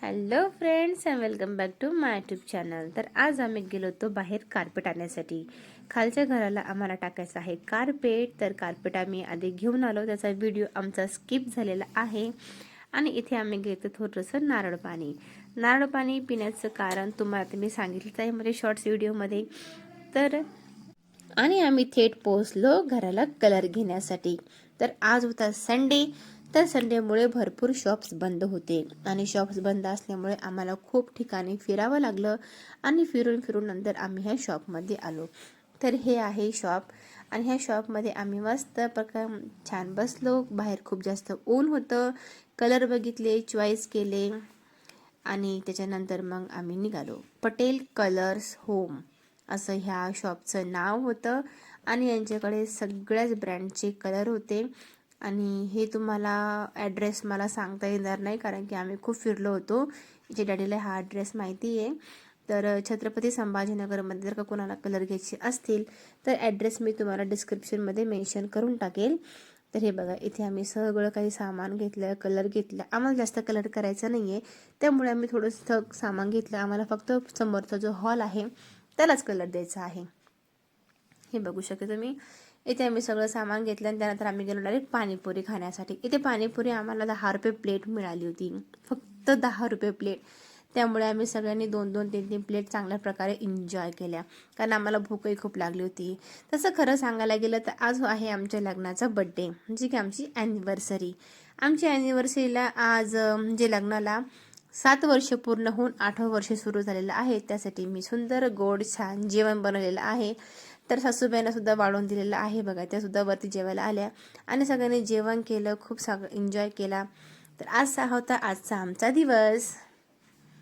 Hello friends and welcome back to my YouTube channel. तर आज आम्ही गेलो होतो बाहेर कार्पेट आणण्यासाठी। खालच्या घराला आम्हाला टाकायचं आहे कार्पेट, तर कार्पेट आम्ही आधी घेऊन आलो, त्याचा व्हिडिओ आमचा स्किप झालेला आहे। आणि इथे आम्ही घेतो थोडंसं नारळ पाणी। नारळ पाणी पिण्याचं कारण तुम्हाला मी सांगितलं आहे म्हणजे शॉर्ट्स व्हिडिओमध्ये। तर आणि आम्ही थेट पोहोचलो घराला कलर घेण्यासाठी। तर आज होता संडे, तर संडेमुळे भरपूर शॉप्स बंद होते आणि शॉप्स बंद असल्यामुळे आम्हाला खूप ठिकाणी फिरावं लागलं आणि फिरून नंतर आम्ही ह्या शॉपमध्ये आलो। तर हे आहे शॉप आणि ह्या शॉपमध्ये आम्ही मस्त प्रकार छान बसलो। बाहेर खूप जास्त ऊन होतं, कलर बघितले, चॉईस केले आणि त्याच्यानंतर मग आम्ही निघालो। पटेल कलर्स होम असं ह्या शॉपचं नाव होतं आणि यांच्याकडे सगळ्याच ब्रँडचे कलर होते। आणि हे तुम्हाला ॲड्रेस मला सांगता येणार नाही कारण की आम्ही खूप फिरलो होतो। जे डॅडीला हा ॲड्रेस माहिती आहे। तर छत्रपती संभाजीनगरमध्ये जर का कोणाला कलर घ्यायचे असतील तर ॲड्रेस मी तुम्हाला डिस्क्रिप्शनमध्ये मेन्शन करून टाकेल। तर हे बघा, इथे आम्ही सगळं काही सामान घेतलं, कलर घेतला। आम्हाला जास्त कलर करायचा नाही आहे, त्यामुळे आम्ही थोडंसं सामान घेतलं। आम्हाला फक्त समोरचा जो हॉल आहे त्यालाच कलर द्यायचा आहे। हे बघू शकता तुम्ही, इथे आम्ही सगळं सामान घेतलं आणि त्यानंतर आम्ही गेलो डायरेक्ट पाणीपुरी खाण्यासाठी। इथे पाणीपुरी आम्हाला 10 रुपये प्लेट मिळाली होती, फक्त 10 रुपये प्लेट। त्यामुळे आम्ही सगळ्यांनी 2-2, 3-3 प्लेट चांगल्या प्रकारे एन्जॉय केल्या कारण आम्हाला भूकही खूप लागली होती। तसं खरं सांगायला गेलं तर आज आहे आमच्या लग्नाचा बड्डे, म्हणजे की आमची ॲनिव्हर्सरी। आमच्या ॲनिव्हर्सरीला आज म्हणजे लग्नाला 7 वर्ष पूर्ण होऊन 8वं वर्ष सुरू झालेलं आहे। त्यासाठी मी सुंदर गोड छान जेवण बनवलेलं आहे। तर सासूबाईंना सुद्धा वाढवून दिलेलं आहे बघा, त्या सुद्धा वरती जेवायला आल्या आणि सगळ्यांनी जेवण केलं, खूप एन्जॉय केला। तर आज होता आजचा आमचा दिवस।